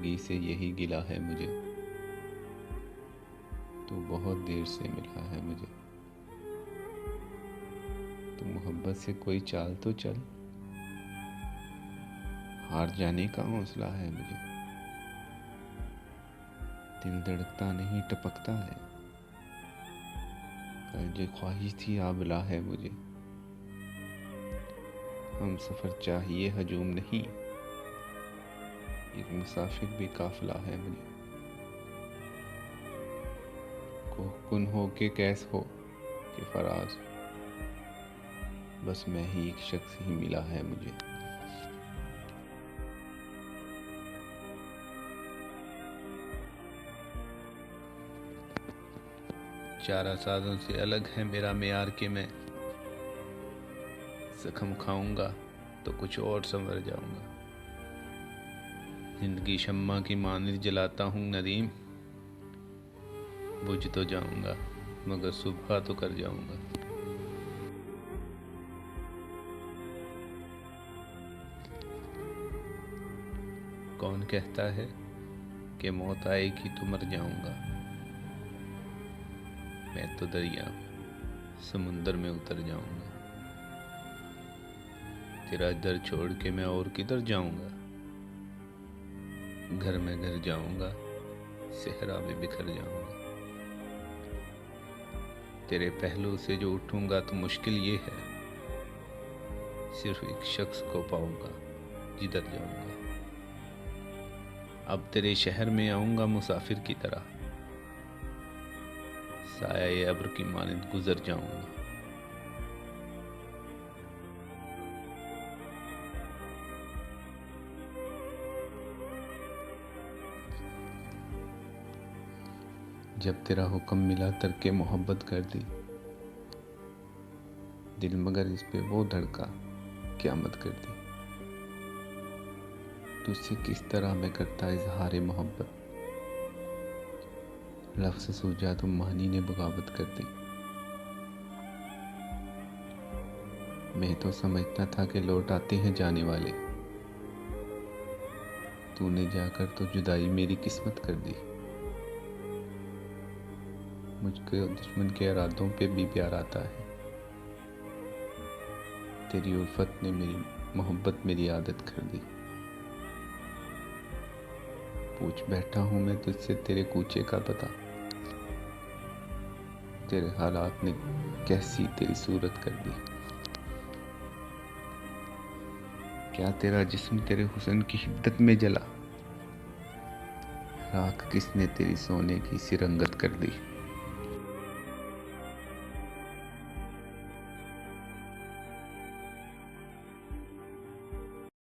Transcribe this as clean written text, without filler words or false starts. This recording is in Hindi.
ज़िंदगी से यही गिला है मुझे, तो बहुत देर से मिला है मुझे। तो मोहब्बत से कोई चाल तो चल, हार जाने का हौसला है मुझे। दिल धड़कता नहीं टपकता है, पर जो ख्वाहिश थी आबला है मुझे। हम सफ़र चाहिए हजूम नहीं, एक मुसाफिर भी काफिला है मुझे। कुन हो के कैस हो कि फराज, बस मैं ही एक शख्स ही मिला है मुझे। चारा साजों से अलग है मेरा मेयार के मैं जख्म खाऊंगा तो कुछ और संवर जाऊंगा। जिंदगी शम्मा की मानिंद जलाता हूँ नदीम, बुझ तो जाऊंगा मगर सुबह तो कर जाऊंगा। कौन कहता है कि मौत आएगी तो मर जाऊंगा, मैं तो दरिया समुंदर में उतर जाऊंगा। तेरा दर छोड़ के मैं और किधर जाऊंगा, घर में घर जाऊंगा सेहरा में बिखर जाऊंगा। तेरे पहलू से जो उठूंगा तो मुश्किल ये है, सिर्फ एक शख्स को पाऊंगा जिधर जाऊंगा। अब तेरे शहर में आऊंगा मुसाफिर की तरह, साया अब्र की मानिंद गुजर जाऊंगा। जब तेरा हुक्म मिला तरके मोहब्बत कर दी, दिल मगर इस पे वो धड़का क़यामत कर दी। तुझसे किस तरह मैं करता इजहार मोहब्बत, लफ्ज़ सूझा तो मानी ने बगावत कर दी। मैं तो समझता था कि लौट आते हैं जाने वाले, तूने जाकर तो जुदाई मेरी किस्मत कर दी। मुझको दुश्मन के इरादों पे भी प्यार आता है, तेरी उल्फत ने मेरी मोहब्बत मेरी आदत कर दी। पूछ बैठा हूँ मैं तुझसे तेरे कूचे का पता, तेरे हालात ने कैसी तेरी सूरत कर दी। क्या तेरा जिस्म तेरे हुस्न की हिद्दत में जला, राख किसने तेरी सोने की सी रंगत कर दी।